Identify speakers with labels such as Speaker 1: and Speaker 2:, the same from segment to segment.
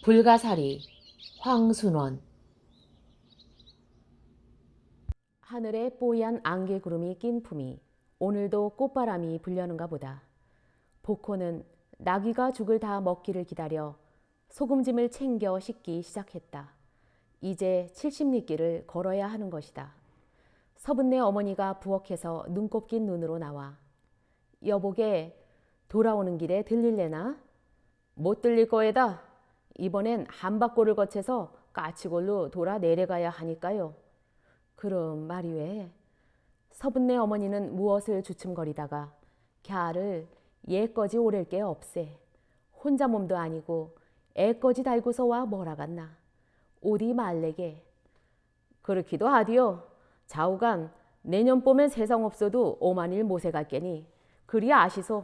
Speaker 1: 불가사리 황순원.
Speaker 2: 하늘에 뽀얀 안개구름이 낀 품이 오늘도 꽃바람이 불려는가 보다. 복호는 나귀가 죽을 다 먹기를 기다려 소금짐을 챙겨 싣기 시작했다. 이제 70리길을 걸어야 하는 것이다. 서분네 어머니가 부엌에서 눈곱 낀 눈으로 나와 여보게 돌아오는 길에 들릴래나? 못 들릴 거에다. 이번엔 한바골을 거쳐서 까치골로 돌아 내려가야 하니까요. 그럼 말이 왜? 서분네 어머니는 무엇을 주춤거리다가 갸를 얘꺼지 오랠 게 없세. 혼자 몸도 아니고 애꺼지 달고서 와 뭐라 갔나. 어디 말래게. 그렇기도 하디요. 좌우간 내년 봄엔 세상 없어도 오만일 못해 갈게니 그리 아시소.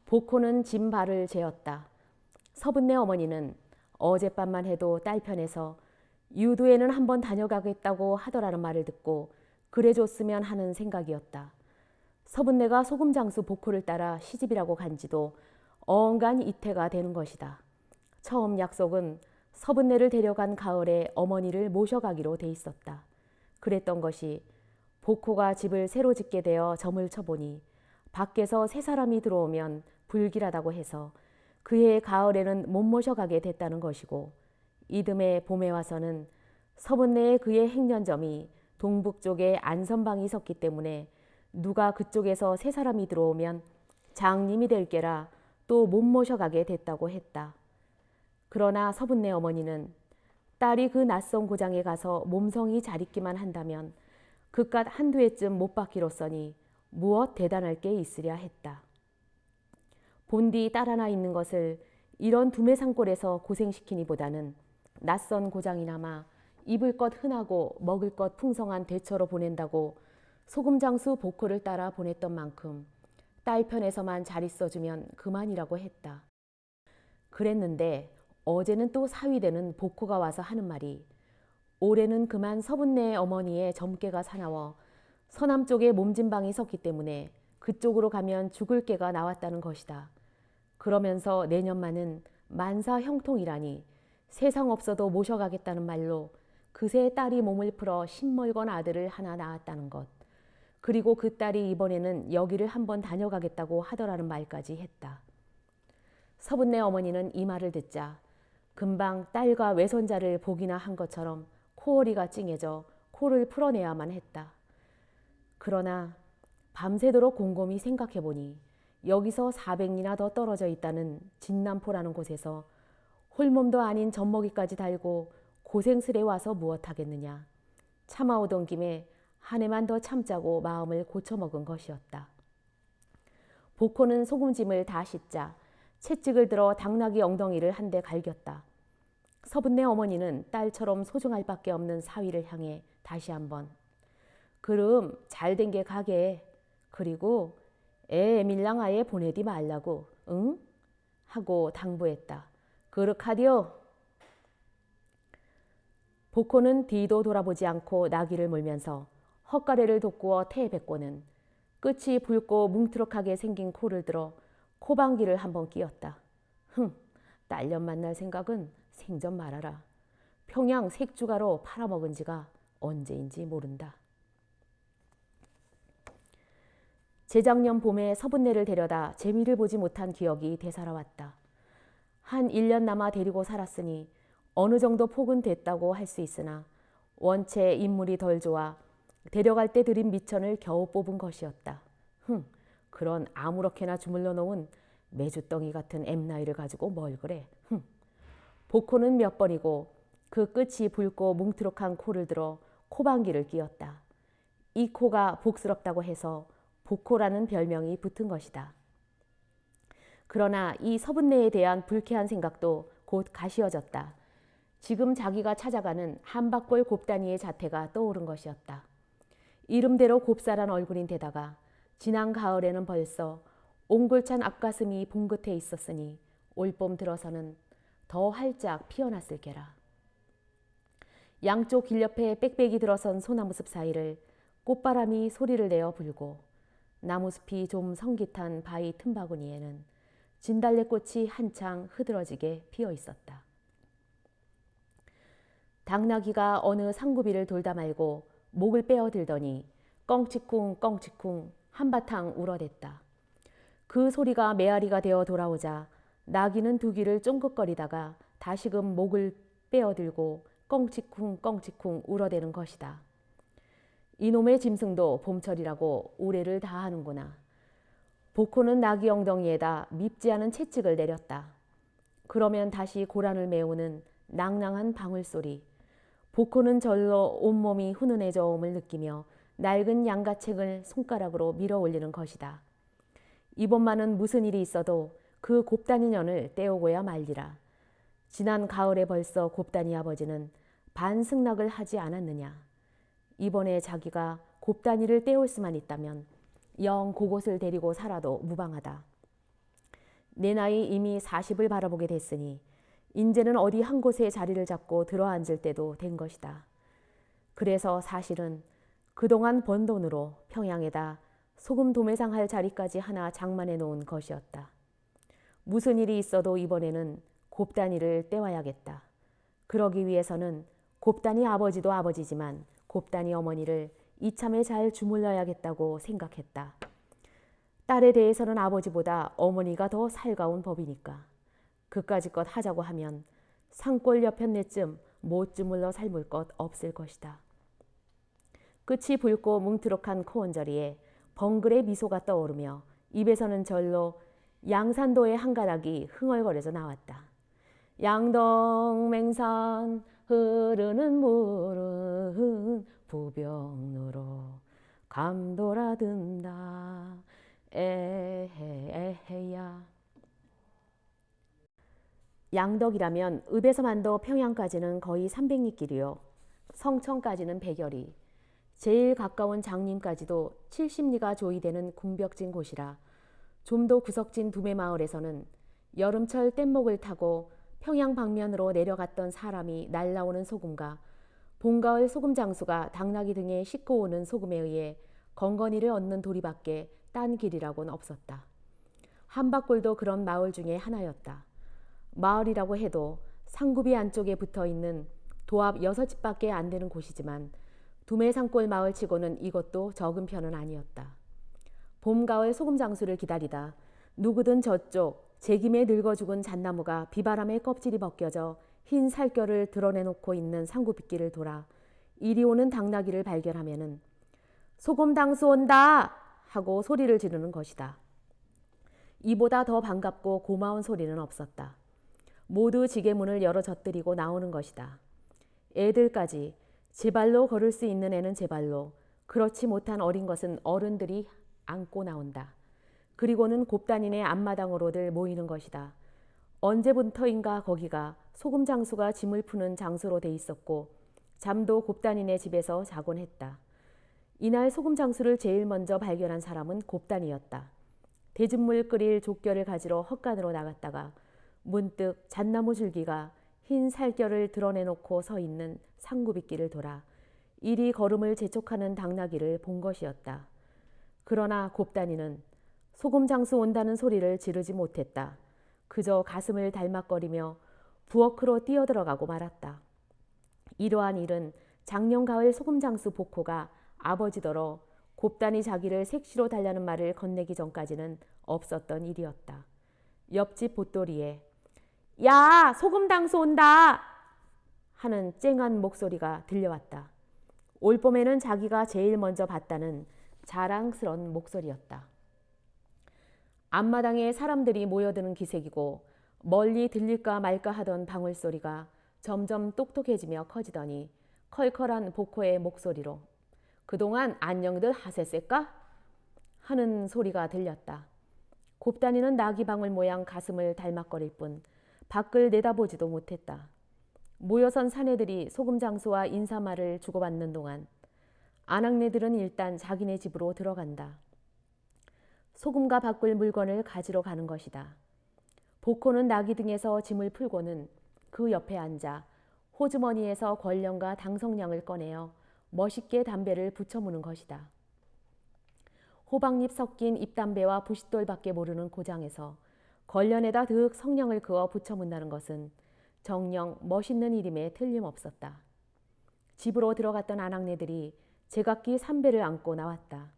Speaker 2: 복호는 짐 발을 재었다. 서분네 어머니는 어젯밤만 해도 딸 편에서 유도에는 한번 다녀가겠다고 하더라는 말을 듣고 그래줬으면 하는 생각이었다. 서분네가 소금장수 복호를 따라 시집이라고 간지도 어언간 이태가 되는 것이다. 처음 약속은 서분네를 데려간 가을에 어머니를 모셔가기로 돼 있었다. 그랬던 것이 복호가 집을 새로 짓게 되어 점을 쳐보니 밖에서 새 사람이 들어오면 불길하다고 해서 그해 가을에는 못 모셔가게 됐다는 것이고 이듬해 봄에 와서는 서분네의 그의 행년점이 동북 쪽에 안선방이 섰기 때문에 누가 그쪽에서 새 사람이 들어오면 장님이 될 게라 또 못 모셔가게 됐다고 했다. 그러나 서분네 어머니는 딸이 그 낯선 고장에 가서 몸성이 잘 있기만 한다면 그깟 한두 해쯤 못 받기로써니 무엇 대단할 게 있으랴 했다. 본디 딸 하나 있는 것을 이런 두매산골에서 고생시키니보다는 낯선 고장이나마 입을 것 흔하고 먹을 것 풍성한 대처로 보낸다고 소금장수 복호를 따라 보냈던 만큼 딸 편에서만 잘 있어주면 그만이라고 했다. 그랬는데 어제는 또 사위되는 복호가 와서 하는 말이 올해는 그만 서분네 어머니의 점괘가 사나워 서남 쪽에 몸진방이 섰기 때문에 그쪽으로 가면 죽을 깨가 나왔다는 것이다. 그러면서 내년만은 만사 형통이라니 세상 없어도 모셔가겠다는 말로 그새 딸이 몸을 풀어 신멀건 아들을 하나 낳았다는 것. 그리고 그 딸이 이번에는 여기를 한번 다녀가겠다고 하더라는 말까지 했다. 서분네 어머니는 이 말을 듣자 금방 딸과 외손자를 보기나 한 것처럼 코어리가 찡해져 코를 풀어내야만 했다. 그러나 밤새도록 곰곰이 생각해보니 여기서 400리나 더 떨어져 있다는 진남포라는 곳에서 홀몸도 아닌 젖먹이까지 달고 고생스레 와서 무엇하겠느냐. 참아오던 김에 한 해만 더 참자고 마음을 고쳐먹은 것이었다. 복호는 소금짐을 다 씻자 채찍을 들어 당나귀 엉덩이를 한 대 갈겼다. 서분네 어머니는 딸처럼 소중할 밖에 없는 사위를 향해 다시 한번 그럼 잘된 게 가게. 그리고 애 밀랑 아예 보내디 말라고. 응? 하고 당부했다. 그렇하디요. 복호는 뒤도 돌아보지 않고 나귀를 몰면서 헛가래를 돋구어 태백고는 끝이 붉고 뭉트럭하게 생긴 코를 들어 코방귀를 한번 끼었다. 딸년 만날 생각은 생전 말아라. 평양 색주가로 팔아먹은 지가 언제인지 모른다. 재작년 봄에 서분네를 데려다 재미를 보지 못한 기억이 되살아왔다. 한 1년 남아 데리고 살았으니 어느 정도 폭은 됐다고 할 수 있으나 원체 인물이 덜 좋아 데려갈 때 들인 미천을 겨우 뽑은 것이었다. 그런 아무렇게나 주물러 놓은 메주덩이 같은 엠나이를 가지고 뭘 그래. 복호는 몇 번이고 그 끝이 붉고 뭉트럭한 코를 들어 코방귀를 끼었다. 이 코가 복스럽다고 해서 복호라는 별명이 붙은 것이다. 그러나 이 서분네에 대한 불쾌한 생각도 곧 가시어졌다. 지금 자기가 찾아가는 한박골 곱다니의 자태가 떠오른 것이었다. 이름대로 곱살한 얼굴인데다가 지난 가을에는 벌써 옹골찬 앞가슴이 봉긋해 있었으니 올봄 들어서는 더 활짝 피어났을 게라. 양쪽 길 옆에 빽빽이 들어선 소나무숲 사이를 꽃바람이 소리를 내어 불고 나무숲이 좀 성깃한 바위 틈바구니에는 진달래꽃이 한창 흐드러지게 피어 있었다. 당나귀가 어느 상구비를 돌다 말고 목을 빼어들더니 껑치쿵 껑치쿵 한바탕 울어댔다. 그 소리가 메아리가 되어 돌아오자 나귀는 두 귀를 쫑긋거리다가 다시금 목을 빼어들고 껑치쿵 껑치쿵 울어대는 것이다. 이놈의 짐승도 봄철이라고 우레를 다 하는구나. 보코는 나귀 엉덩이에다 밉지 않은 채찍을 내렸다. 그러면 다시 고란을 메우는 낭낭한 방울소리. 보코는 절로 온몸이 훈훈해져 옴을 느끼며 낡은 양가책을 손가락으로 밀어 올리는 것이다. 이번만은 무슨 일이 있어도 그 곱다니 년을 떼오고야 말리라. 지난 가을에 벌써 곱다니 아버지는 반승낙을 하지 않았느냐. 이번에 자기가 곱다니를 떼올 수만 있다면 영 그곳을 데리고 살아도 무방하다. 내 나이 이미 40을 바라보게 됐으니 인제는 어디 한 곳에 자리를 잡고 들어앉을 때도 된 것이다. 그래서 사실은 그동안 번 돈으로 평양에다 소금 도매상 할 자리까지 하나 장만해 놓은 것이었다. 무슨 일이 있어도 이번에는 곱다니를 떼와야겠다. 그러기 위해서는 곱다니 아버지도 아버지지만 곱다니 어머니를 이참에 잘 주물러야겠다고 생각했다. 딸에 대해서는 아버지보다 어머니가 더 살가운 법이니까. 그까짓 것 하자고 하면 산골 여편네쯤 못 주물러 삶을 것 없을 것이다. 끝이 붉고 뭉트럭한 코언저리에 벙글의 미소가 떠오르며 입에서는 절로 양산도의 한 가닥이 흥얼거려져 나왔다. 양덕맹산 흐르는 물은 부병으로 감돌아든다. 에헤야. 양덕이라면 읍에서만도 평양까지는 거의 300리 길이요. 성천까지는 100여리. 제일 가까운 장림까지도 70리가 조이되는 궁벽진 곳이라 좀 더 구석진 두매마을에서는 여름철 뗏목을 타고 평양 방면으로 내려갔던 사람이 날라오는 소금과 봄가을 소금 장수가 당나귀 등에 싣고 오는 소금에 의해 건건이를 얻는 도리밖에 딴 길이라고는 없었다. 한박골도 그런 마을 중에 하나였다. 마을이라고 해도 상구비 안쪽에 붙어있는 도합 6집밖에 안 되는 곳이지만 두매산골 마을치고는 이것도 적은 편은 아니었다. 봄, 가을 소금 장수를 기다리다 누구든 저쪽 제김에 늙어 죽은 잣나무가 비바람에 껍질이 벗겨져 흰 살결을 드러내놓고 있는 상구빗길을 돌아 이리 오는 당나귀를 발견하면은 소금 당수 온다 하고 소리를 지르는 것이다. 이보다 더 반갑고 고마운 소리는 없었다. 모두 지게문을 열어 젖들이고 나오는 것이다. 애들까지 제발로 걸을 수 있는 애는 제발로, 그렇지 못한 어린 것은 어른들이 안고 나온다. 그리고는 곱다니네 앞마당으로들 모이는 것이다. 언제부터인가 거기가 소금 장수가 짐을 푸는 장소로 돼 있었고 잠도 곱다니네 집에서 자곤 했다. 이날 소금 장수를 제일 먼저 발견한 사람은 곱다니였다. 대진물 끓일 족결을 가지러 헛간으로 나갔다가 문득 잣나무 줄기가 흰 살결을 드러내놓고 서 있는 상구빗길을 돌아 이리 걸음을 재촉하는 당나귀를 본 것이었다. 그러나 곱다니는 소금 장수 온다는 소리를 지르지 못했다. 그저 가슴을 달막거리며 부엌으로 뛰어들어가고 말았다. 이러한 일은 작년 가을 소금 장수 복호가 아버지더러 곱다니 자기를 색시로 달라는 말을 건네기 전까지는 없었던 일이었다. 옆집 보또리에 야, 소금 당수 온다 하는 쨍한 목소리가 들려왔다. 올봄에는 자기가 제일 먼저 봤다는 자랑스런 목소리였다. 앞마당에 사람들이 모여드는 기색이고 멀리 들릴까 말까 하던 방울소리가 점점 똑똑해지며 커지더니 컬컬한 복호의 목소리로 그동안 안녕들 하세쎄까? 하는 소리가 들렸다. 곱다니는 나귀방울 모양 가슴을 달막거릴 뿐 밖을 내다보지도 못했다. 모여선 사내들이 소금장수와 인사말을 주고받는 동안 아낙네들은 일단 자기네 집으로 들어간다. 소금과 바꿀 물건을 가지러 가는 것이다. 복호는 나귀 등에서 짐을 풀고는 그 옆에 앉아 호주머니에서 권령과 당성량을 꺼내어 멋있게 담배를 붙여무는 것이다. 호박잎 섞인 잎담배와 부싯돌밖에 모르는 고장에서 걸련에다 득 성냥을 그어 붙여 문다는 것은 정녕 멋있는 일임에 틀림없었다. 집으로 들어갔던 아낙네들이 제각기 삼배를 안고 나왔다.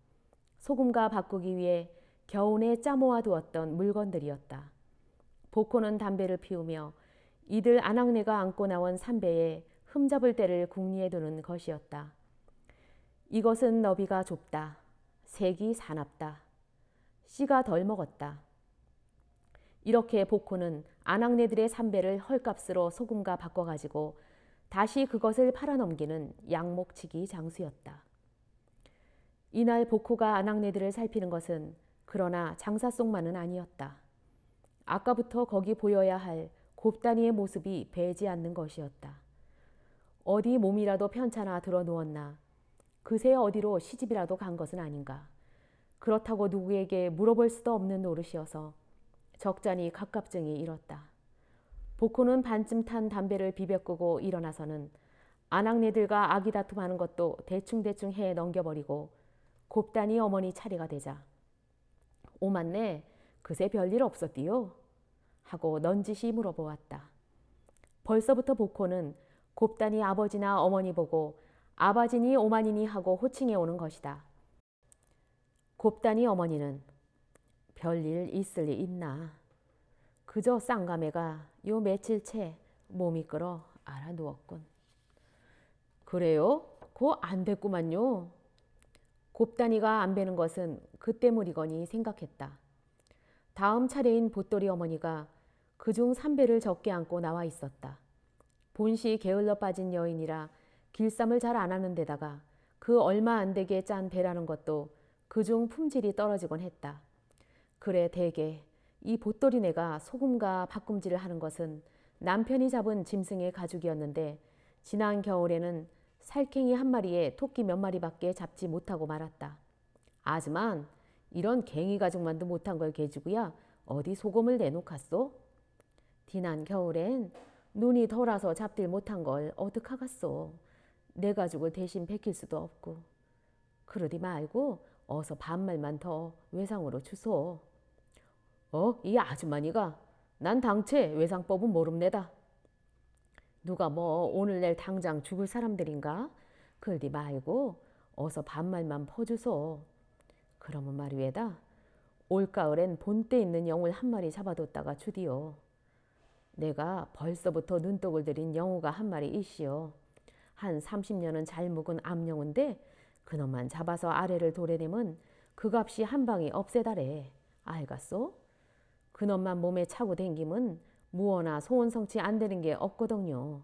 Speaker 2: 소금과 바꾸기 위해 겨우내 짜모아 두었던 물건들이었다. 보코는 담배를 피우며 이들 아낙네가 안고 나온 삼배에 흠잡을 때를 궁리해 두는 것이었다. 이것은 너비가 좁다. 색이 사납다. 씨가 덜 먹었다. 이렇게 보코는 아낙네들의 삼배를 헐값으로 소금과 바꿔가지고 다시 그것을 팔아넘기는 양목치기 장수였다. 이날 보코가 아낙네들을 살피는 것은 그러나 장사 속만은 아니었다. 아까부터 거기 보여야 할 곱다니의 모습이 배지 않는 것이었다. 어디 몸이라도 편찮아 들어 누웠나, 그새 어디로 시집이라도 간 것은 아닌가. 그렇다고 누구에게 물어볼 수도 없는 노릇이어서 적잖이 갑갑증이 일었다. 보코는 반쯤 탄 담배를 비벼 끄고 일어나서는 아낙네들과 아기다툼하는 것도 대충대충 해 넘겨버리고 곱다니 어머니 차례가 되자 오맞네, 그새 별일 없었디요? 하고 넌지시 물어보았다. 벌써부터 보코는 곱다니 아버지나 어머니 보고 아바지니 오마니니 하고 호칭해 오는 것이다. 곱다니 어머니는 별일 있을 리 있나. 그저 쌍가매가 요 며칠 채 몸이 끌어 알아 누웠군. 그래요? 그거 안 됐구만요. 곱다니가 안 베는 것은 그 때문이거니 생각했다. 다음 차례인 보또리 어머니가 그중 3배를 적게 안고 나와 있었다. 본시 게을러 빠진 여인이라 길쌈을 잘 안 하는 데다가 그 얼마 안 되게 짠 배라는 것도 그중 품질이 떨어지곤 했다. 그래 대개 이 보또리네가 소금과 바꿈질을 하는 것은 남편이 잡은 짐승의 가죽이었는데 지난 겨울에는 살쾡이 한 마리에 토끼 몇 마리밖에 잡지 못하고 말았다. 아즈만 이런 갱이 가죽만도 못한 걸 개주고야 어디 소금을 내놓겠소? 지난 겨울엔 눈이 덜어서 잡들 못한 걸 어떡하겠소? 내 가죽을 대신 베낄 수도 없고. 그러디 말고 어서 반말만 더 외상으로 주소. 이 아주머니가 난 당최 외상법은 모릅니다. 누가 뭐 오늘 내일 당장 죽을 사람들인가? 그러디 말고 어서 반말만 퍼주소. 그러면 말이에다 올가을엔 본때 있는 영울 한 마리 잡아뒀다가 주디요. 내가 벌써부터 눈독을 들인 영우가 한 마리 있시오. 한 30년은 잘 묵은 암영우인데 그놈만 잡아서 아래를 도래내면 그 값이 한 방이 없애다래. 알갔소? 그놈만 몸에 차고 댕기면 무어나 소원성치 안 되는 게 없거든요.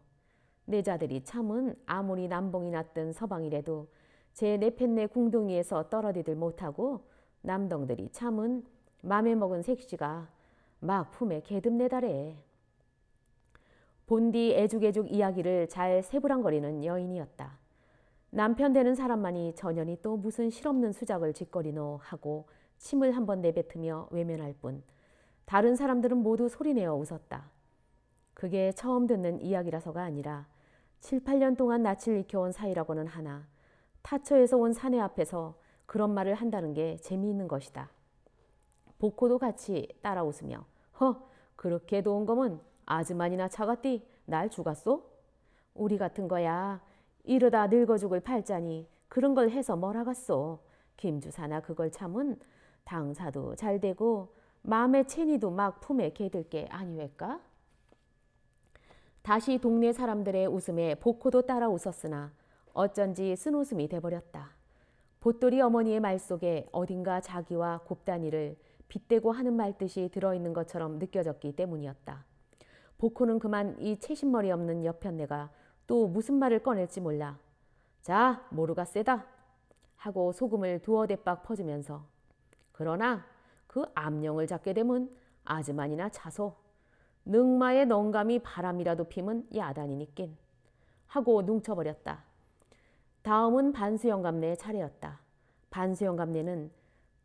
Speaker 2: 내 자들이 참은 아무리 남봉이 났든 서방이라도 제 내편네 궁둥이에서 떨어지들 못하고 남동들이 참은 맘에 먹은 색시가 막 품에 개듭내다래. 본디 애죽애죽 이야기를 잘 세부랑거리는 여인이었다. 남편 되는 사람만이 전연이 또 무슨 실없는 수작을 짓거리노 하고 침을 한번 내뱉으며 외면할 뿐 다른 사람들은 모두 소리내어 웃었다. 그게 처음 듣는 이야기라서가 아니라 7, 8년 동안 낯을 익혀온 사이라고는 하나 타처에서 온 사내 앞에서 그런 말을 한다는 게 재미있는 것이다. 보코도 같이 따라 웃으며 그렇게 도운 거면 아즈만이나 차가띠 날 죽었소? 우리 같은 거야 이러다 늙어 죽을 팔자니 그런 걸 해서 뭘 하겠소. 김주사나 그걸 참은 당사도 잘 되고 마음의 체니도 막 품에 개들 게 아니외까? 다시 동네 사람들의 웃음에 보코도 따라 웃었으나 어쩐지 쓴웃음이 돼버렸다. 보또리 어머니의 말 속에 어딘가 자기와 곱다니를 빗대고 하는 말뜻이 들어있는 것처럼 느껴졌기 때문이었다. 보코는 그만 이 채신머리 없는 여편네가 또 무슨 말을 꺼낼지 몰라. 자, 모르가세다 하고 소금을 두어 대박 퍼주면서 그러나 그 암령을 잡게 되면 아즈만이나 차소. 늑마의 넝감이 바람이라도 피면 야단이니낀 하고 뭉쳐버렸다. 다음은 반수영감네의 차례였다. 반수영감네는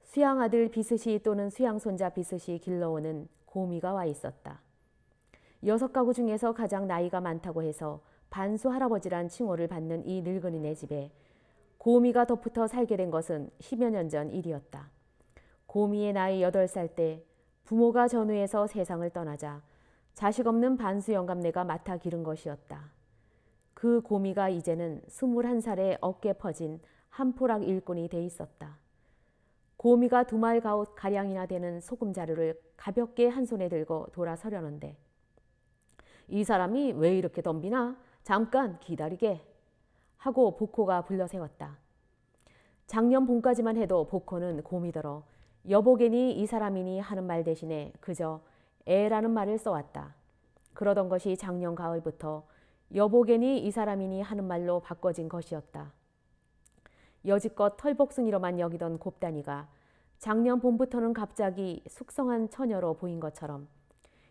Speaker 2: 수양아들 비스시 또는 수양손자 비스시 길러오는 고미가 와 있었다. 6가구 중에서 가장 나이가 많다고 해서 반수 할아버지란 칭호를 받는 이 늙은이네 집에 고미가 덧붙어 살게 된 것은 10여 년 전 일이었다. 고미의 나이 8살 때 부모가 전후에서 세상을 떠나자 자식 없는 반수 영감네가 맡아 기른 것이었다. 그 고미가 이제는 21살에 어깨 퍼진 한포락 일꾼이 돼 있었다. 고미가 2말 가옷 가량이나 되는 소금 자루를 가볍게 한 손에 들고 돌아서려는데 이 사람이 왜 이렇게 덤비나? 잠깐 기다리게 하고 복호가 불러세웠다. 작년 봄까지만 해도 복호는 고미더러 여보게니 이 사람이니 하는 말 대신에 그저 애라는 말을 써왔다. 그러던 것이 작년 가을부터 여보게니 이 사람이니 하는 말로 바꿔진 것이었다. 여지껏 털복숭이로만 여기던 곱단이가 작년 봄부터는 갑자기 숙성한 처녀로 보인 것처럼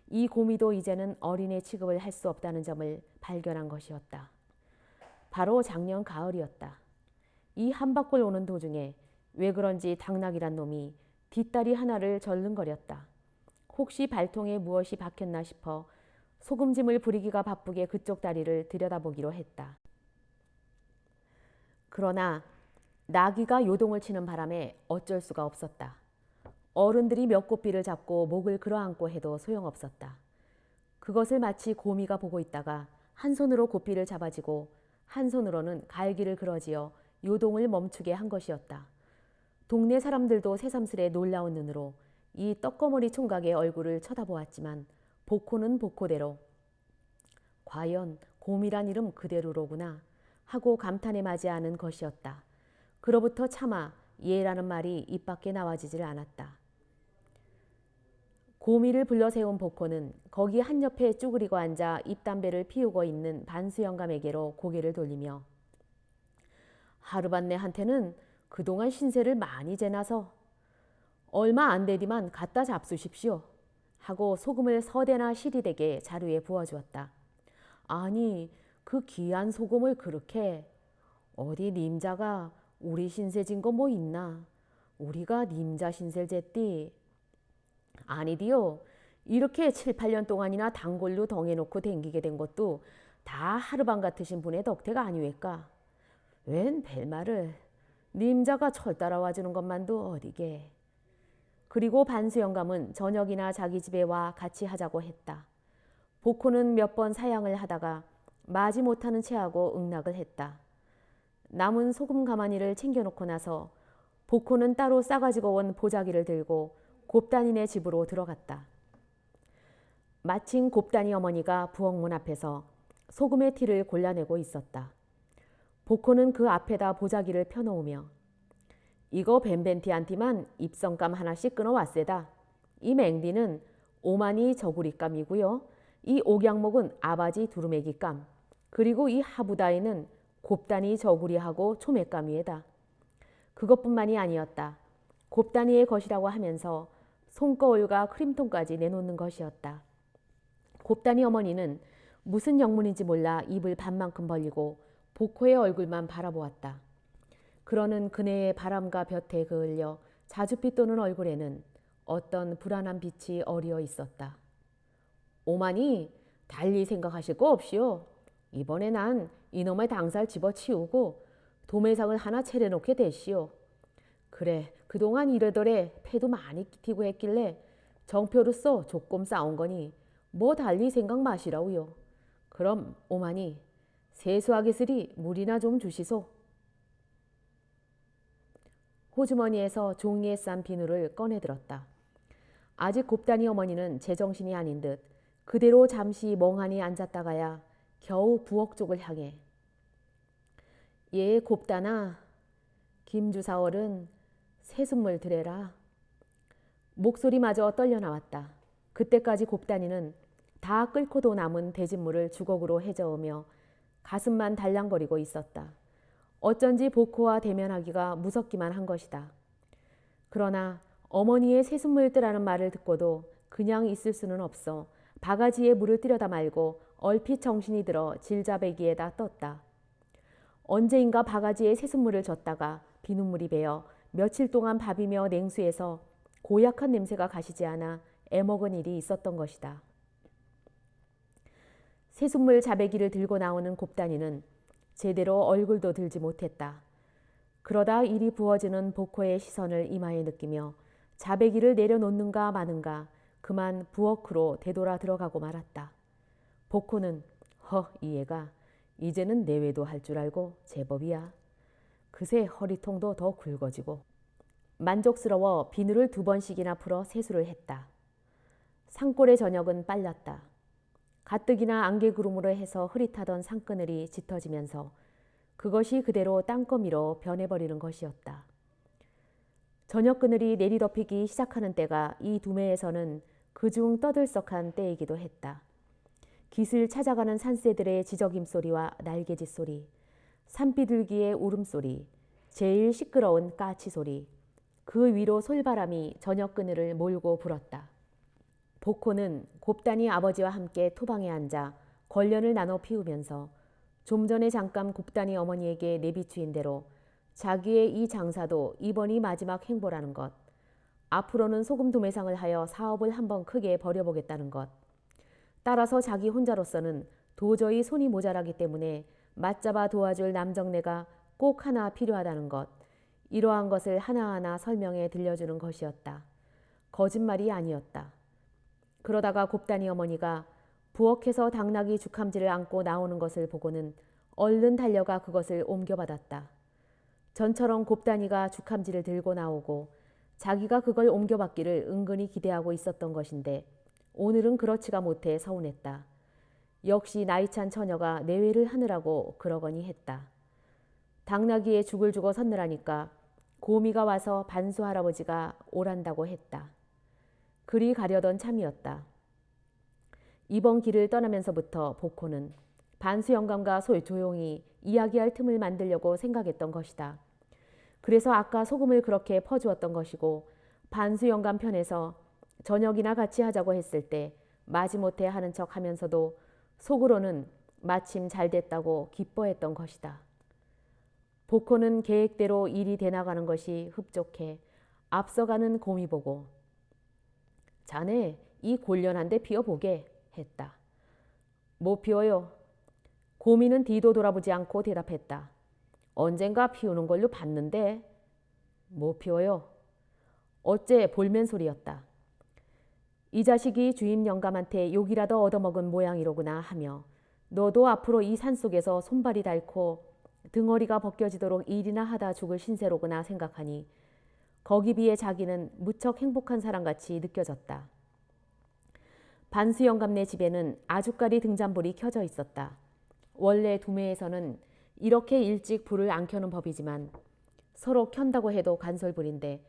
Speaker 2: 이 고미도 이제는 어린애 취급을 할 수 없다는 점을 발견한 것이었다. 바로 작년 가을이었다. 이 한바퀴 오는 도중에 왜 그런지 당나귀란 놈이 뒷다리 하나를 절름거렸다. 혹시 발통에 무엇이 박혔나 싶어 소금짐을 부리기가 바쁘게 그쪽 다리를 들여다보기로 했다. 그러나 나귀가 요동을 치는 바람에 어쩔 수가 없었다. 어른들이 몇 고삐를 잡고 목을 끌어안고 해도 소용없었다. 그것을 마치 고미가 보고 있다가 한 손으로 고삐를 잡아쥐고 한 손으로는 갈기를 그어지어 요동을 멈추게 한 것이었다. 동네 사람들도 새삼스레 놀라운 눈으로 이 떡거머리 총각의 얼굴을 쳐다보았지만 복호는 복호대로 과연 곰이란 이름 그대로로구나 하고 감탄에 맞이하는 것이었다. 그로부터 차마 예라는 말이 입 밖에 나와지질 않았다. 고미를 불러세운 복호는 거기 한 옆에 쭈그리고 앉아 입담배를 피우고 있는 반수영감에게로 고개를 돌리며 하루반네한테는 그동안 신세를 많이 재나서 얼마 안 되디만 갖다 잡수십시오 하고 소금을 서대나 시리되게 자루에 부어주었다. 아니 그 귀한 소금을 그렇게 어디 님자가 우리 신세 진 거 뭐 있나? 우리가 님자 신세를 쟀디? 아니디요. 이렇게 7, 8년 동안이나 단골로 덩해놓고 댕기게 된 것도 다 하루밤 같으신 분의 덕택 아니외까? 웬 벨말을 님자가 철 따라와 주는 것만도 어디게. 그리고 반수영감은 저녁이나 자기 집에 와 같이 하자고 했다. 복호는 몇 번 사양을 하다가 마지 못하는 체하고 응낙을 했다. 남은 소금 가마니를 챙겨놓고 나서 복호는 따로 싸가지고 온 보자기를 들고 곱단이네 집으로 들어갔다. 마침 곱단이 어머니가 부엌문 앞에서 소금의 티를 골라내고 있었다. 복호는 그 앞에다 보자기를 펴놓으며 이거 벤벤티한티만 입성감 하나씩 끊어왔세다. 이 맹디는 오마니 저구리감이고요. 이 옥양목은 아바지 두루매기감. 그리고 이 하부다이는 곱단이 저구리하고 초매감위에다. 그것뿐만이 아니었다. 곱단이의 것이라고 하면서 손거울과 크림통까지 내놓는 것이었다. 곱단이 어머니는 무슨 영문인지 몰라 입을 반만큼 벌리고 복호의 얼굴만 바라보았다. 그러는 그네의 바람과 볕에 그을려 자줏빛 도는 얼굴에는 어떤 불안한 빛이 어리어 있었다. 오마니 달리 생각하실 거 없시오. 이번에 난 이놈의 당살 집어치우고 도매상을 하나 차려놓게 됐시오. 그래 그동안 이래저래 패도 많이 끼티고 했길래 정표로서 조금 싸운 거니 뭐 달리 생각 마시라우요. 그럼 오마니 세수하게 쓰리 물이나 좀 주시소. 호주머니에서 종이에 싼 비누를 꺼내들었다. 아직 곱단이 어머니는 제정신이 아닌 듯 그대로 잠시 멍하니 앉았다가야 겨우 부엌 쪽을 향해 예 곱단아 김주사월은 새순물 드래라. 목소리마저 떨려 나왔다. 그때까지 곱단이는 다 끓고도 남은 대진물을 주걱으로 해저으며 가슴만 달랑거리고 있었다. 어쩐지 복호와 대면하기가 무섭기만 한 것이다. 그러나 어머니의 새순물 뜨라는 말을 듣고도 그냥 있을 수는 없어 바가지에 물을 뜨려다 말고 얼핏 정신이 들어 질자배기에다 떴다. 언제인가 바가지에 새순물을 젓다가 비눗물이 배어 며칠 동안 밥이며 냉수에서 고약한 냄새가 가시지 않아 애먹은 일이 있었던 것이다. 새순물 자배기를 들고 나오는 곱단이는 제대로 얼굴도 들지 못했다. 그러다 이리 부어지는 복호의 시선을 이마에 느끼며 자배기를 내려놓는가 마는가 그만 부엌으로 되돌아 들어가고 말았다. 복호는 이 애가 이제는 내외도 할 줄 알고 제법이야. 그새 허리통도 더 굵어지고. 만족스러워 비누를 2번씩이나 풀어 세수를 했다. 산골의 저녁은 빨랐다. 가뜩이나 안개구름으로 해서 흐릿하던 산그늘이 짙어지면서 그것이 그대로 땅거미로 변해버리는 것이었다. 저녁 그늘이 내리덮이기 시작하는 때가 이 두매에서는 그중 떠들썩한 때이기도 했다. 깃을 찾아가는 산새들의 지저귐 소리와 날개짓 소리, 산비둘기의 울음소리, 제일 시끄러운 까치 소리, 그 위로 솔바람이 저녁 그늘을 몰고 불었다. 복호는 곱단이 아버지와 함께 토방에 앉아 걸련을 나눠 피우면서 좀 전에 잠깐 곱단이 어머니에게 내비추인 대로 자기의 이 장사도 이번이 마지막 행보라는 것, 앞으로는 소금 도매상을 하여 사업을 한번 크게 벌여보겠다는 것, 따라서 자기 혼자로서는 도저히 손이 모자라기 때문에 맞잡아 도와줄 남정네가 꼭 하나 필요하다는 것, 이러한 것을 하나하나 설명해 들려주는 것이었다. 거짓말이 아니었다. 그러다가 곱단이 어머니가 부엌에서 당나귀 죽함지를 안고 나오는 것을 보고는 얼른 달려가 그것을 옮겨받았다. 전처럼 곱단이가 죽함지를 들고 나오고 자기가 그걸 옮겨받기를 은근히 기대하고 있었던 것인데 오늘은 그렇지가 못해 서운했다. 역시 나이찬 처녀가 내외를 하느라고 그러거니 했다. 당나귀에 죽을 주고 섰느라니까 고미가 와서 반수 할아버지가 오란다고 했다. 그리 가려던 참이었다. 이번 길을 떠나면서부터 복호는 반수 영감과 조용히 이야기할 틈을 만들려고 생각했던 것이다. 그래서 아까 소금을 그렇게 퍼주었던 것이고 반수 영감 편에서 저녁이나 같이 하자고 했을 때 마지못해 하는 척 하면서도 속으로는 마침 잘 됐다고 기뻐했던 것이다. 복호는 계획대로 일이 돼나가는 것이 흡족해 앞서가는 고미 보고 자네 이 골련한 데 피워보게 했다. 못 피워요. 고미는 뒤도 돌아보지 않고 대답했다. 언젠가 피우는 걸로 봤는데 못 피워요. 어째 볼멘 소리였다. 이 자식이 주임 영감한테 욕이라도 얻어먹은 모양이로구나 하며 너도 앞으로 이 산속에서 손발이 닳고 등허리가 벗겨지도록 일이나 하다 죽을 신세로구나 생각하니 거기 비해 자기는 무척 행복한 사람같이 느껴졌다. 반수 영감네 집에는 아주까리 등잔불이 켜져 있었다. 원래 두매에서는 이렇게 일찍 불을 안 켜는 법이지만 서로 켠다고 해도 간설불인데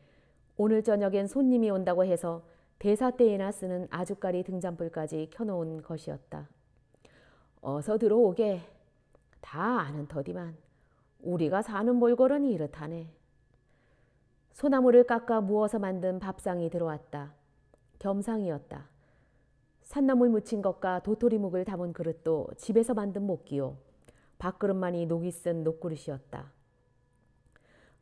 Speaker 2: 오늘 저녁엔 손님이 온다고 해서 대사 때에나 쓰는 아주까리 등잔불까지 켜놓은 것이었다. 어서 들어오게. 다 아는 터디만 우리가 사는 몰골은 이렇다네. 소나무를 깎아 무어서 만든 밥상이 들어왔다. 겸상이었다. 산나물 무친 것과 도토리묵을 담은 그릇도 집에서 만든 목기요. 밥그릇만이 녹이 쓴 녹그릇이었다.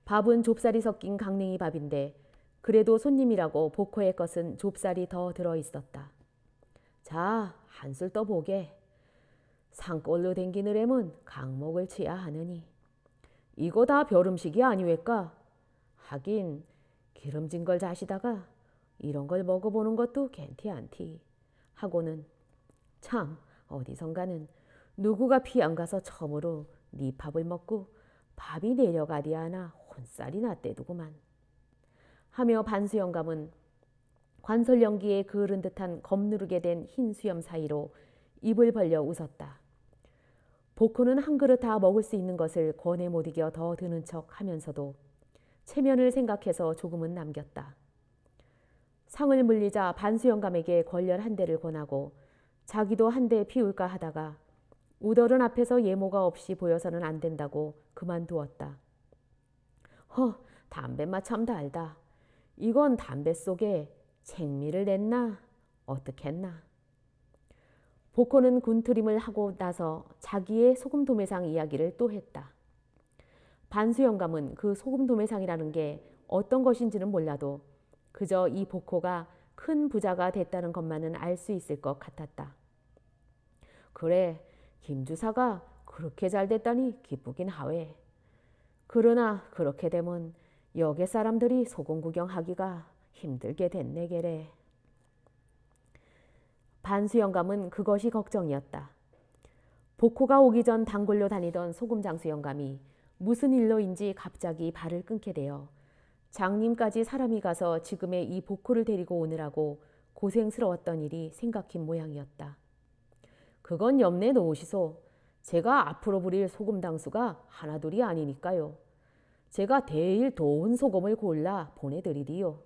Speaker 2: 밥은 좁쌀이 섞인 강냉이 밥인데 그래도 손님이라고 복호의 것은 좁쌀이 더 들어있었다. 자, 한술 떠보게. 산골로 댕기느래면 강목을 치야 하느니. 이거 다 별음식이 아니외까. 하긴 기름진 걸 자시다가 이런 걸 먹어보는 것도 괜티 않디. 하고는 참 어디선가는 누구가 피안 가서 처음으로 네 밥을 먹고 밥이 내려가디 하나 혼살이 났대두구만. 하며 반수 영감은 관설 연기에 그을은 듯한 겁누르게 된 흰 수염 사이로 입을 벌려 웃었다. 복호는 한 그릇 다 먹을 수 있는 것을 권해 못 이겨 더 드는 척 하면서도 체면을 생각해서 조금은 남겼다. 상을 물리자 반수 영감에게 권련 한 대를 권하고 자기도 한 대 피울까 하다가 우덜은 앞에서 예모가 없이 보여서는 안 된다고 그만두었다. 담배맛 참 달다. 이건 담배 속에 생미를 냈나 어떻겠나. 복호는 군트림을 하고 나서 자기의 소금 도매상 이야기를 또 했다. 반수 영감은 그 소금 도매상이라는 게 어떤 것인지는 몰라도 그저 이 복호가 큰 부자가 됐다는 것만은 알 수 있을 것 같았다. 그래, 김주사가 그렇게 잘 됐다니 기쁘긴 하외. 그러나 그렇게 되면 여객 사람들이 소금 구경하기가 힘들게 됐네 게래. 반수 영감은 그것이 걱정이었다. 복호가 오기 전 단골로 다니던 소금장수 영감이 무슨 일로인지 갑자기 발을 끊게 되어 장님까지 사람이 가서 지금의 이 복호를 데리고 오느라고 고생스러웠던 일이 생각힌 모양이었다. 그건 염내 놓으시소. 제가 앞으로 부릴 소금당수가 하나둘이 아니니까요. 제가 대일 좋은 소금을 골라 보내드리리요.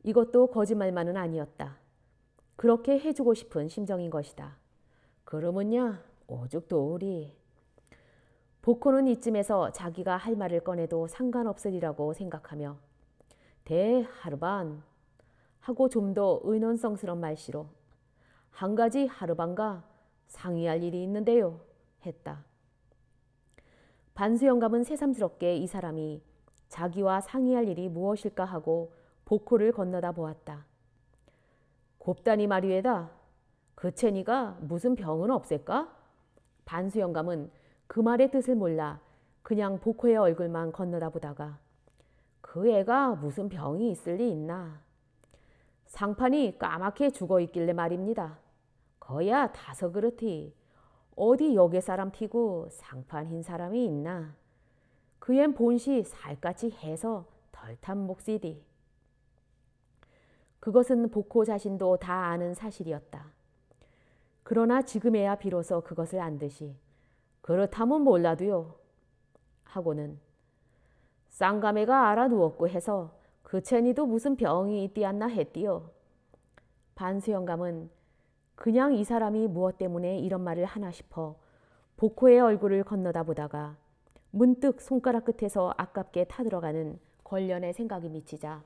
Speaker 2: 이것도 거짓말만은 아니었다. 그렇게 해주고 싶은 심정인 것이다. 그러면야 오죽 도우리. 복호는 이쯤에서 자기가 할 말을 꺼내도 상관없으리라고 생각하며 하르반 하고 좀 더 의논성스러운 말씨로 한 가지 하르반과 상의할 일이 있는데요 했다. 반수영감은 새삼스럽게 이 사람이 자기와 상의할 일이 무엇일까 하고 복호를 건너다 보았다. 곱다니 말이에다. 그 채니가 무슨 병은 없을까? 반수영감은 그 말의 뜻을 몰라 그냥 복호의 얼굴만 건너다 보다가 그 애가 무슨 병이 있을 리 있나. 상판이 까맣게 죽어있길래 말입니다. 거야 다서 그렇디. 어디 여계 사람 티고 상판 흰 사람이 있나. 그앤 본시 살같이 해서 덜 탄 몫이디. 그것은 복호 자신도 다 아는 사실이었다. 그러나 지금에야 비로소 그것을 안 듯이 그렇다면 몰라도요 하고는 쌍가매가 알아누웠고 해서 그 채니도 무슨 병이 있디않나 했디요. 반수영감은 그냥 이 사람이 무엇 때문에 이런 말을 하나 싶어 복호의 얼굴을 건너다 보다가 문득 손가락 끝에서 아깝게 타들어가는 걸련의 생각이 미치자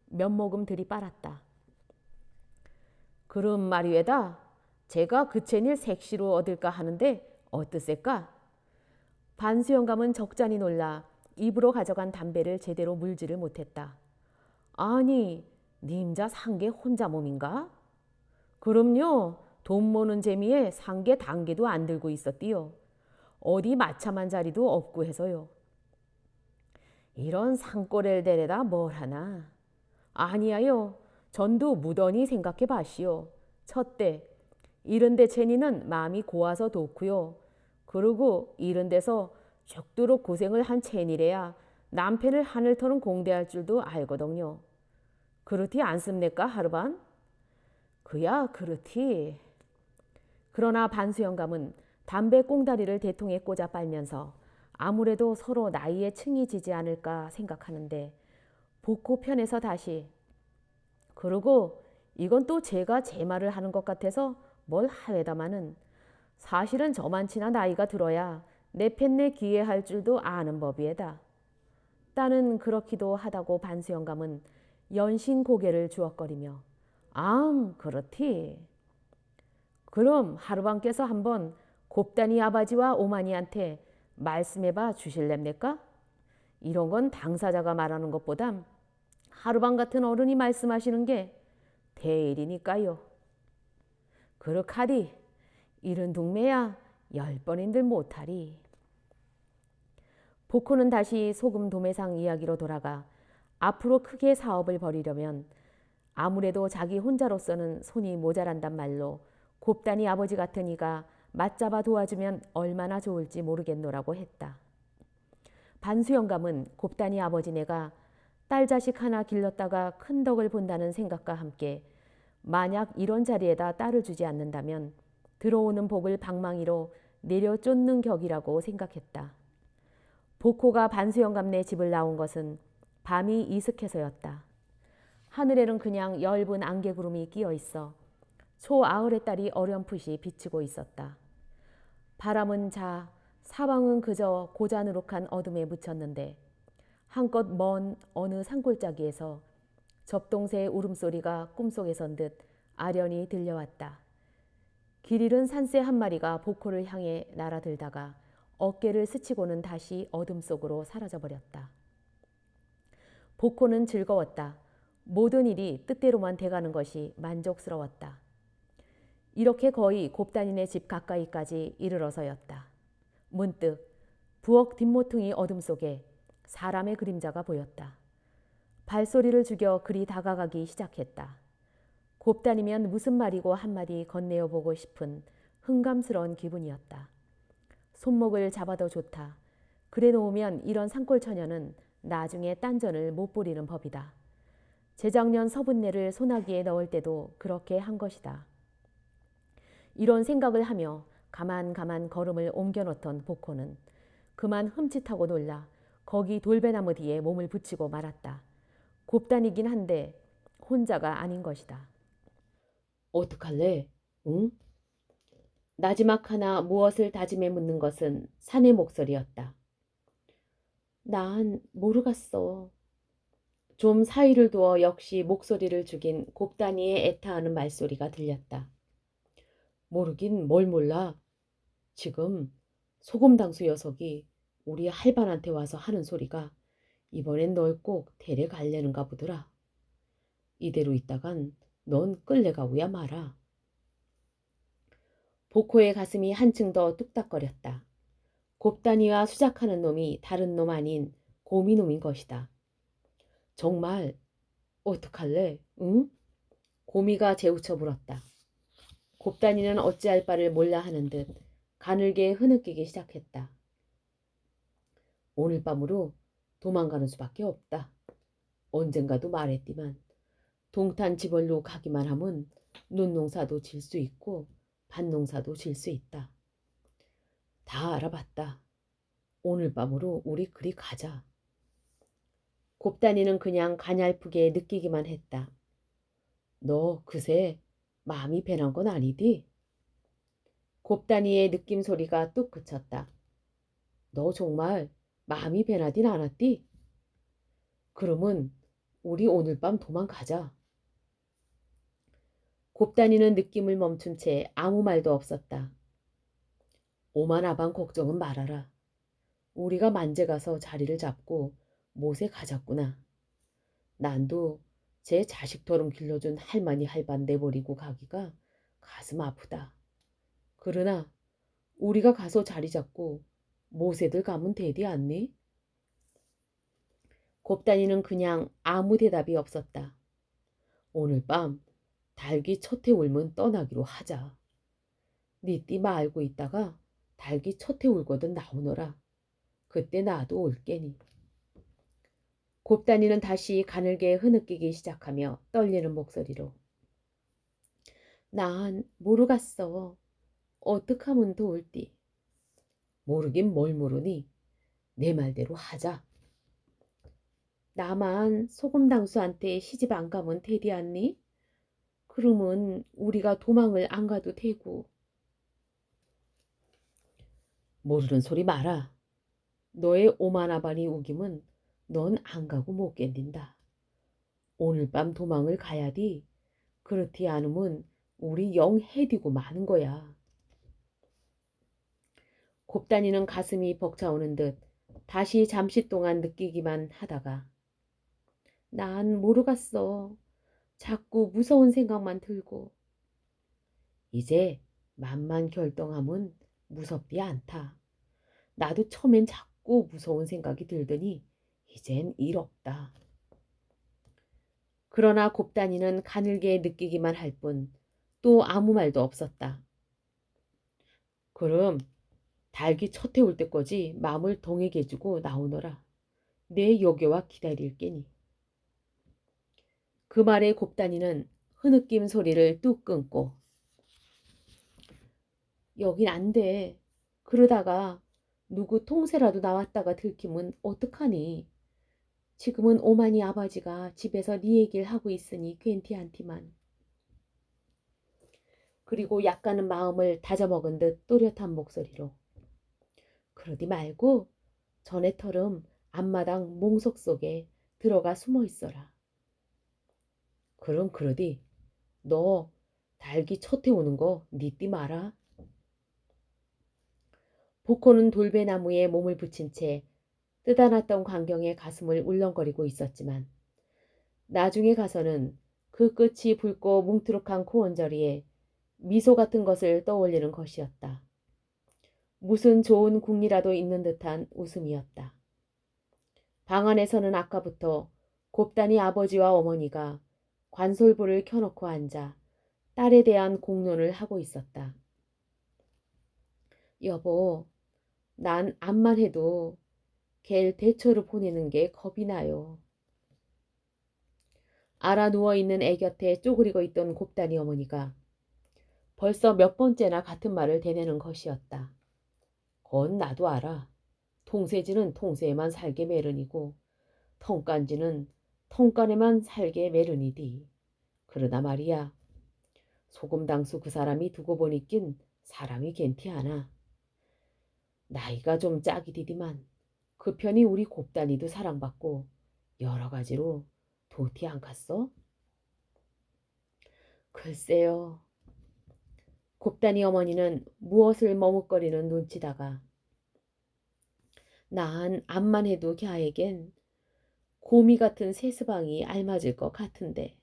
Speaker 2: 몇 모금 들이빨았다. 그럼 말이에다. 제가 그 채니를 색시로 얻을까 하는데 어떻을까? 반수영감은 적잖이 놀라 입으로 가져간 담배를 제대로 물지를 못했다. 아니, 님자 상계 혼자 몸인가? 그럼요. 돈 모는 재미에 상계 단계도 안 들고 있었디요. 어디 마차만 자리도 없고 해서요. 이런 상꼬레를 데려다 뭘 하나. 아니야요. 전도 무던히 생각해 봐시오. 첫째, 이런데 채니는 마음이 고와서 좋고요. 그러고 이런 데서 죽도록 고생을 한 채니래야 남편을 하늘 터는 공대할 줄도 알거든요. 그렇디 않습니까 하르반? 그야 그렇디. 그러나 반수영감은 담배 꽁다리를 대통에 꽂아 빨면서 아무래도 서로 나이에 층이 지지 않을까 생각하는데 복호 편에서 다시 그러고 이건 또 제가 제 말을 하는 것 같아서 뭘 하회다마는 사실은 저만치나 나이가 들어야 내 팬내 기회할 줄도 아는 법이에다. 따는 그렇기도 하다고 반수영감은 연신 고개를 주걱거리며 그렇디. 그럼 하루방께서 한번 곱다니 아바지와 오마니한테 말씀해봐 주실랍니까? 이런 건 당사자가 말하는 것보담 하루방 같은 어른이 말씀하시는 게 대일이니까요. 그렇하디. 이런 동매야 10번인들 못하리. 복호는 다시 소금 도매상 이야기로 돌아가 앞으로 크게 사업을 벌이려면 아무래도 자기 혼자로서는 손이 모자란단 말로 곱다니 아버지 같은 이가 맞잡아 도와주면 얼마나 좋을지 모르겠노라고 했다. 반수영감은 곱다니 아버지네가 딸 자식 하나 길렀다가 큰 덕을 본다는 생각과 함께 만약 이런 자리에다 딸을 주지 않는다면 들어오는 복을 방망이로 내려 쫓는 격이라고 생각했다. 복호가 반수영감네 집을 나온 것은 밤이 이슥해서였다. 하늘에는 그냥 엷은 안개구름이 끼어 있어 초아흘의 달이 어렴풋이 비치고 있었다. 바람은 사방은 그저 고자누룩한 어둠에 묻혔는데 한껏 먼 어느 산골짜기에서 접동새의 울음소리가 꿈속에 선 듯 아련히 들려왔다. 길 잃은 산새 한 마리가 복호를 향해 날아들다가 어깨를 스치고는 다시 어둠 속으로 사라져버렸다. 복호는 즐거웠다. 모든 일이 뜻대로만 돼가는 것이 만족스러웠다. 이렇게 거의 곱다니네 집 가까이까지 이르러서였다. 문득 부엌 뒷모퉁이 어둠 속에 사람의 그림자가 보였다. 발소리를 죽여 그리 다가가기 시작했다. 곱다니면 무슨 말이고 한마디 건네어 보고 싶은 흥감스러운 기분이었다. 손목을 잡아도 좋다. 그래 놓으면 이런 산골처녀는 나중에 딴전을 못 부리는 법이다. 재작년 서분내를 소나기에 넣을 때도 그렇게 한 것이다. 이런 생각을 하며 가만 걸음을 옮겨놓던 복호는 그만 흠칫하고 놀라 거기 돌배나무 뒤에 몸을 붙이고 말았다. 곱다니긴 한데 혼자가 아닌 것이다.
Speaker 1: 어떡할래? 응? 나지막 하나 무엇을 다짐해 묻는 것은 사내 목소리였다. 난 모르겠어. 좀 사이를 두어 역시 목소리를 죽인 곱다니의 애타하는 말소리가 들렸다. 모르긴 뭘 몰라. 지금 소금당수 녀석이 우리 할반한테 와서 하는 소리가 이번엔 널 꼭 데려가려는가 보더라. 이대로 있다간 넌 끌려가고야 마라. 복호의 가슴이 한층 더 뚝딱거렸다. 곱다니와 수작하는 놈이 다른 놈 아닌 고미놈인 것이다. 정말 어떡할래? 응? 고미가 재우쳐 물었다. 곱다니는 어찌할 바를 몰라 하는 듯 가늘게 흐느끼기 시작했다. 오늘 밤으로 도망가는 수밖에 없다. 언젠가도 말했디만 동탄 지벌로 가기만 하면 논농사도 질 수 있고 밭농사도 질 수 있다. 다 알아봤다. 오늘 밤으로 우리 그리 가자. 곱다니는 그냥 가냘프게 느끼기만 했다. 너 그새 마음이 변한 건 아니디? 곱다니의 느낌 소리가 뚝 그쳤다. 너 정말 마음이 변하진 않았디? 그러면 우리 오늘 밤 도망가자. 곱다니는 느낌을 멈춘 채 아무 말도 없었다. 오만아방 걱정은 말아라. 우리가 만재 가서 자리를 잡고 못에 가자꾸나. 난도 제 자식처럼 길러준 할머니 할반 내버리고 가기가 가슴 아프다. 그러나 우리가 가서 자리 잡고 못에들 가면 되디 않니? 곱다니는 그냥 아무 대답이 없었다. 오늘 밤 닭이 첫해 울면 떠나기로 하자. 니띠 알고 있다가 닭이 첫해 울거든 나오너라. 그때 나도 올게니. 곱다니는 다시 가늘게 흐느끼기 시작하며 떨리는 목소리로 난 모르겠어. 어떡하면 도울띠. 모르긴 뭘 모르니 내 말대로 하자. 나만 소금당수한테 시집 안 가면 되디 않니? 그러면 우리가 도망을 안 가도 되고. 모르는 소리 마라. 너의 오만아바니 우김은 넌 안 가고 못 견딘다. 오늘 밤 도망을 가야디. 그렇디 않으면 우리 영 해디고 마는 거야. 곱다니는 가슴이 벅차오는 듯 다시 잠시 동안 느끼기만 하다가 난 모르겠어. 자꾸 무서운 생각만 들고. 이제 맘만 결정하면 무섭디 않다. 나도 처음엔 자꾸 무서운 생각이 들더니 이젠 일 없다. 그러나 곱다니는 가늘게 느끼기만 할 뿐 또 아무 말도 없었다. 그럼 닭이 첫해 올 때까지 마음을 동하게 해주고 나오너라. 내 여기와 기다릴게니. 그 말에 곱다니는 흐느낌 소리를 뚝 끊고 여긴 안 돼. 그러다가 누구 통세라도 나왔다가 들키면 어떡하니. 지금은 오마니 아버지가 집에서 네 얘기를 하고 있으니 괜티한티만. 그리고 약간은 마음을 다져먹은 듯 또렷한 목소리로 그러디 말고 전에처럼 앞마당 몽석 속에 들어가 숨어 있어라. 그럼 그러디 너 닭이 첫해 오는 거 니띠 마라. 복호는 돌배나무에 몸을 붙인 채 뜯어놨던 광경에 가슴을 울렁거리고 있었지만 나중에 가서는 그 끝이 붉고 뭉투룩한 코 언저리에 미소 같은 것을 떠올리는 것이었다. 무슨 좋은 궁리라도 있는 듯한 웃음이었다. 방 안에서는 아까부터 곱다니 아버지와 어머니가 관솔부를 켜놓고 앉아 딸에 대한 공론을 하고 있었다. 여보, 난 암만 해도 걔를 대처로 보내는 게 겁이 나요. 알아 누워있는 애 곁에 쪼그리고 있던 곱다니 어머니가 벌써 몇 번째나 같은 말을 되뇌는 것이었다. 그건 나도 알아. 통세지는 통세에만 살게 매른이고 통간지는 통간에만 살게 매른이디. 그러나 말이야, 소금당수 그 사람이 두고 보니낀 사람이 괜티 않아. 나이가 좀 짝이디디만 그 편이 우리 곱단이도 사랑받고 여러 가지로 도티 안 갔어? 글쎄요. 곱단이 어머니는 무엇을 머뭇거리는 눈치다가 난 암만 해도 걔에겐 곰이 같은 세스방이 알맞을 것 같은데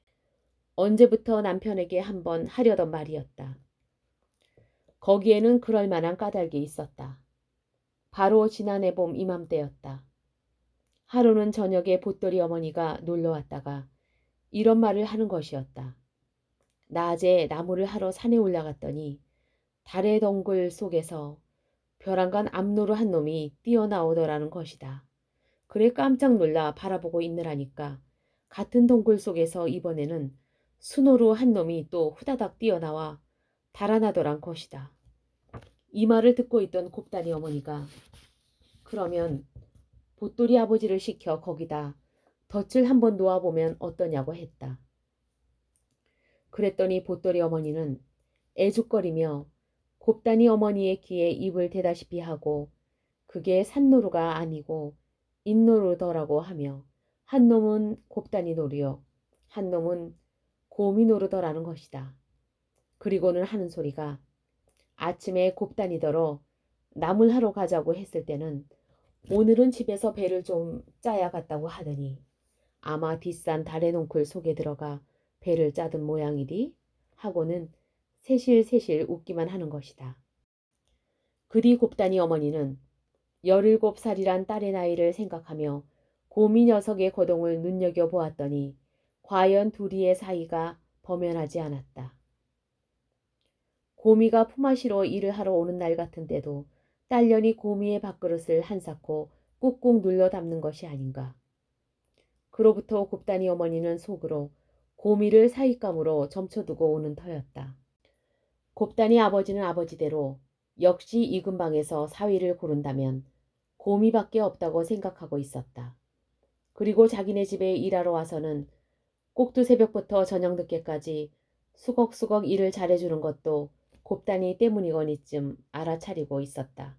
Speaker 1: 언제부터 남편에게 한번 하려던 말이었다. 거기에는 그럴 만한 까닭이 있었다. 바로 지난해 봄 이맘때였다. 하루는 저녁에 보또리 어머니가 놀러왔다가 이런 말을 하는 것이었다. 낮에 나무를 하러 산에 올라갔더니 달의 덩굴 속에서 벼랑간 암노루 한 놈이 뛰어나오더라는 것이다. 그래 깜짝 놀라 바라보고 있느라니까 같은 동굴 속에서 이번에는 수노루 한 놈이 또 후다닥 뛰어나와 달아나더란 것이다. 이 말을 듣고 있던 곱다니 어머니가 그러면 보또리 아버지를 시켜 거기다 덫을 한번 놓아보면 어떠냐고 했다. 그랬더니 보또리 어머니는 애죽거리며 곱다니 어머니의 귀에 입을 대다시피 하고 그게 산노루가 아니고 인노루더라고 하며 한 놈은 곱다니 노루요 한 놈은 곰이 노루더라는 것이다. 그리고는 하는 소리가 아침에 곱다니더러 나물 하러 가자고 했을 때는 오늘은 집에서 배를 좀 짜야겠다고 하더니 아마 뒷산 달의 넝쿨 속에 들어가 배를 짜든 모양이디 하고는 새실새실 웃기만 하는 것이다. 그뒤 곱다니 어머니는 17살이란 딸의 나이를 생각하며 곰이 녀석의 거동을 눈여겨보았더니 과연 둘이의 사이가 범연하지 않았다. 곰이가 품앗이로 일을 하러 오는 날 같은 때도 딸년이 곰이의 밥그릇을 한사코 꾹꾹 눌러 담는 것이 아닌가. 그로부터 곱다니 어머니는 속으로 곰이를 사윗감으로 점쳐두고 오는 터였다. 곱다니 아버지는 아버지대로 역시 이 근방에서 사위를 고른다면 곰이밖에 없다고 생각하고 있었다. 그리고 자기네 집에 일하러 와서는 꼭두 새벽부터 저녁 늦게까지 수걱수걱 일을 잘해주는 것도 곱다니 때문이거니쯤 알아차리고 있었다.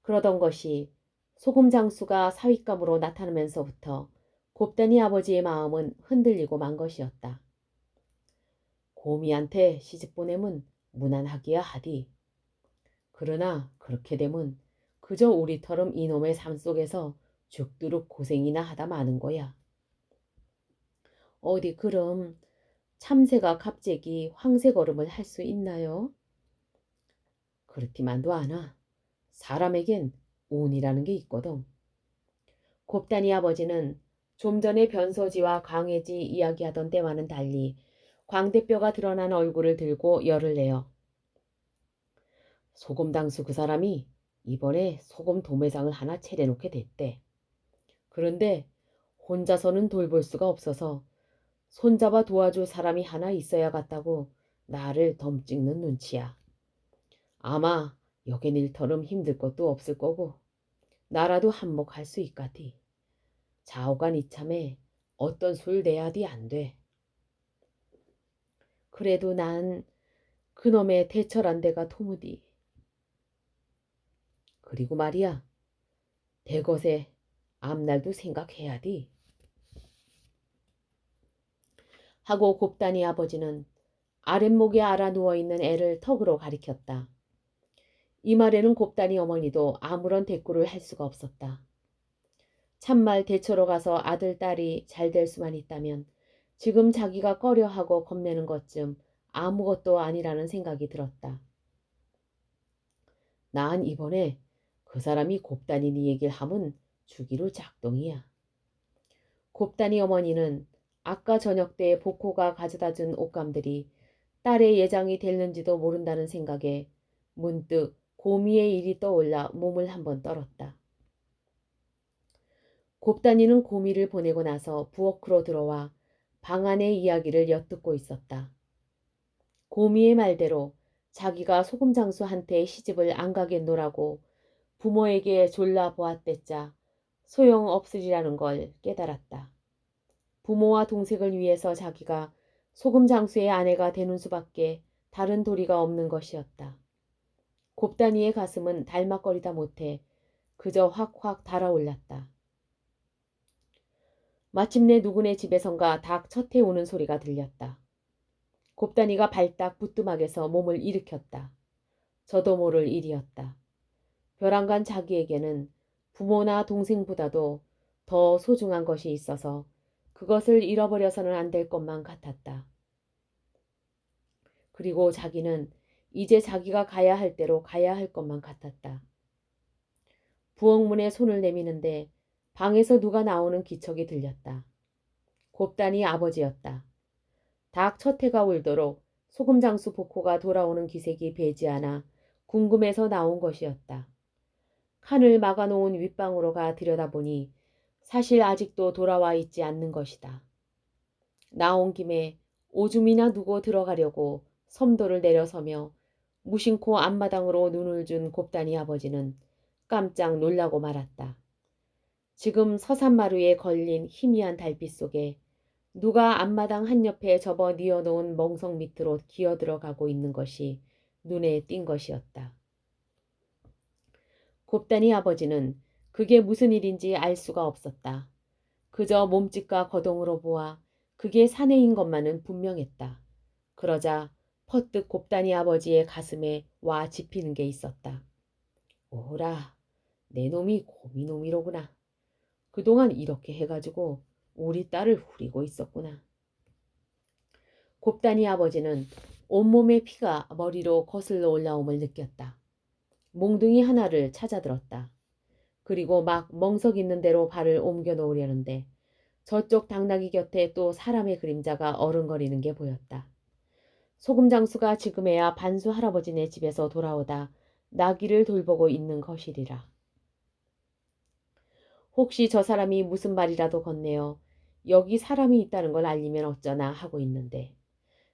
Speaker 1: 그러던 것이 소금 장수가 사윗감으로 나타나면서부터 곱다니 아버지의 마음은 흔들리고 만 것이었다. 곰이한테 시집 보내면 무난하기야 하디. 그러나 그렇게 되면 그저 우리처럼 이놈의 삶 속에서 죽도록 고생이나 하다 마는 거야. 어디 그럼 참새가 갑자기 황새 걸음을 할 수 있나요? 그렇지만도 않아. 사람에겐 운이라는 게 있거든. 곱다니 아버지는 좀 전에 변소지와 광해지 이야기하던 때와는 달리 광대뼈가 드러난 얼굴을 들고 열을 내어 소금당수 그 사람이 이번에 소금 도매상을 하나 차려놓게 됐대. 그런데 혼자서는 돌볼 수가 없어서 손잡아 도와줄 사람이 하나 있어야겠다고 나를 덤찍는 눈치야. 아마 여긴 일터름 힘들 것도 없을 거고 나라도 한몫할 수 있까디. 좌우간 이참에 어떤 술 내야디 안 돼. 그래도 난 그놈의 대철한 데가 토무디. 그리고 말이야, 대것에 앞날도 생각해야디. 하고 곱다니 아버지는 아랫목에 알아 누워있는 애를 턱으로 가리켰다. 이 말에는 곱다니 어머니도 아무런 대꾸를 할 수가 없었다. 참말 대처로 가서 아들, 딸이 잘 될 수만 있다면 지금 자기가 꺼려하고 겁내는 것쯤 아무것도 아니라는 생각이 들었다. 난 이번에 그 사람이 곱다니 네 얘기를 하면 주기로 작동이야. 곱다니 어머니는 아까 저녁 때 복호가 가져다 준 옷감들이 딸의 예장이 됐는지도 모른다는 생각에 문득 고미의 일이 떠올라 몸을 한번 떨었다. 곱단이는 고미를 보내고 나서 부엌으로 들어와 방 안의 이야기를 엿듣고 있었다. 고미의 말대로 자기가 소금장수한테 시집을 안 가겠노라고 부모에게 졸라 보았댔자 소용없으리라는 걸 깨달았다. 부모와 동생을 위해서 자기가 소금장수의 아내가 되는 수밖에 다른 도리가 없는 것이었다. 곱단이의 가슴은 달막거리다 못해 그저 확확 달아올랐다. 마침내 누구네 집에선가 닭 첫해 오는 소리가 들렸다. 곱단이가 발딱 부뚜막에서 몸을 일으켰다. 저도 모를 일이었다. 벼랑간 자기에게는 부모나 동생보다도 더 소중한 것이 있어서 그것을 잃어버려서는 안 될 것만 같았다. 그리고 자기는 이제 자기가 가야 할 대로 가야 할 것만 같았다. 부엌문에 손을 내미는데 방에서 누가 나오는 기척이 들렸다. 곱단이 아버지였다. 닭 첫 해가 울도록 소금장수 복호가 돌아오는 기색이 배지 않아 궁금해서 나온 것이었다. 칸을 막아놓은 윗방으로 가 들여다보니 사실 아직도 돌아와 있지 않는 것이다. 나온 김에 오줌이나 누고 들어가려고 섬도를 내려서며 무심코 앞마당으로 눈을 준 곱단이 아버지는 깜짝 놀라고 말았다. 지금 서산마루에 걸린 희미한 달빛 속에 누가 앞마당 한옆에 접어 뉘어놓은 멍석 밑으로 기어들어가고 있는 것이 눈에 띈 것이었다. 곱단이 아버지는 그게 무슨 일인지 알 수가 없었다. 그저 몸짓과 거동으로 보아 그게 사내인 것만은 분명했다. 그러자 퍼뜩 곱단이 아버지의 가슴에 와 집히는 게 있었다. 오라, 내 놈이 고미놈이로구나. 그동안 이렇게 해가지고 우리 딸을 후리고 있었구나. 곱단이 아버지는 온몸의 피가 머리로 거슬러 올라옴을 느꼈다. 몽둥이 하나를 찾아들었다. 그리고 막 멍석 있는 대로 발을 옮겨 놓으려는데 저쪽 당나귀 곁에 또 사람의 그림자가 어른거리는 게 보였다. 소금장수가 지금에야 반수 할아버지네 집에서 돌아오다 나귀를 돌보고 있는 것이리라. 혹시 저 사람이 무슨 말이라도 건네어 여기 사람이 있다는 걸 알리면 어쩌나 하고 있는데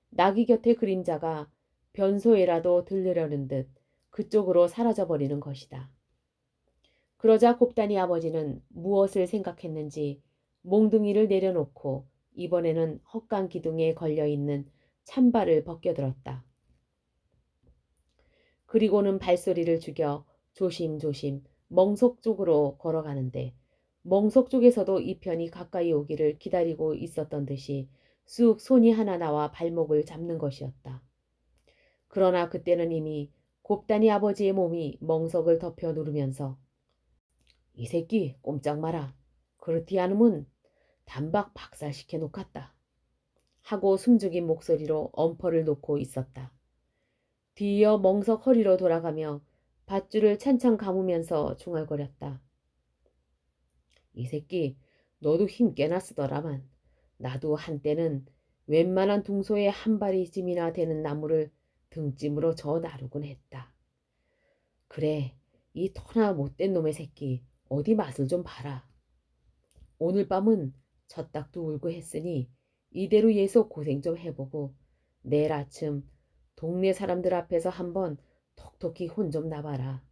Speaker 1: 나귀 곁에 그림자가 변소에라도 들르려는 듯 그쪽으로 사라져버리는 것이다. 그러자 곱단이 아버지는 무엇을 생각했는지 몽둥이를 내려놓고 이번에는 헛간 기둥에 걸려있는 찬발을 벗겨들었다. 그리고는 발소리를 죽여 조심조심 멍석 쪽으로 걸어가는데 멍석 쪽에서도 이 편이 가까이 오기를 기다리고 있었던 듯이 쑥 손이 하나 나와 발목을 잡는 것이었다. 그러나 그때는 이미 곱단이 아버지의 몸이 멍석을 덮여 누르면서 이 새끼 꼼짝 마라. 그렇디 않으면 단박 박살시켜 놓겠다. 하고 숨죽인 목소리로 엄포를 놓고 있었다. 뒤이어 멍석 허리로 돌아가며 밧줄을 찬찬 감으면서 중얼거렸다. 이 새끼 너도 힘 꽤나 쓰더라만 나도 한때는 웬만한 둥소에 한 바리쯤이나 되는 나무를 등짐으로 저 나르곤 했다. 그래, 이 터나 못된 놈의 새끼 어디 맛을 좀 봐라. 오늘 밤은 젖닭도 울고 했으니 이대로 예서 고생 좀 해보고 내일 아침 동네 사람들 앞에서 한번 톡톡히 혼 좀 나봐라.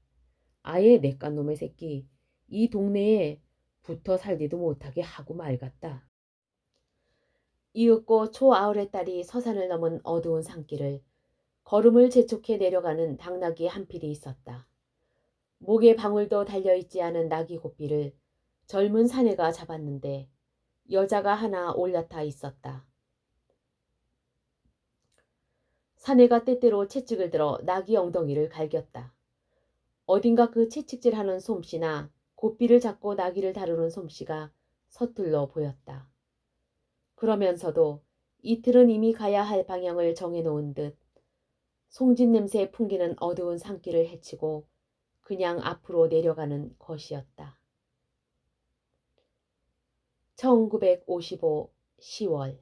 Speaker 1: 아예 내깟 놈의 새끼 이 동네에 붙어 살지도 못하게 하고 말겠다. 이윽고 초아울의 딸이 서산을 넘은 어두운 산길을 걸음을 재촉해 내려가는 당나귀 한 필이 있었다. 목에 방울도 달려있지 않은 나귀 고삐를 젊은 사내가 잡았는데 여자가 하나 올라타 있었다. 사내가 때때로 채찍을 들어 나귀 엉덩이를 갈겼다. 어딘가 그 채찍질하는 솜씨나 고삐를 잡고 나귀를 다루는 솜씨가 서툴러 보였다. 그러면서도 이틀은 이미 가야 할 방향을 정해놓은 듯 송진 냄새에 풍기는 어두운 산길을 헤치고 그냥 앞으로 내려가는 것이었다. 1955 10월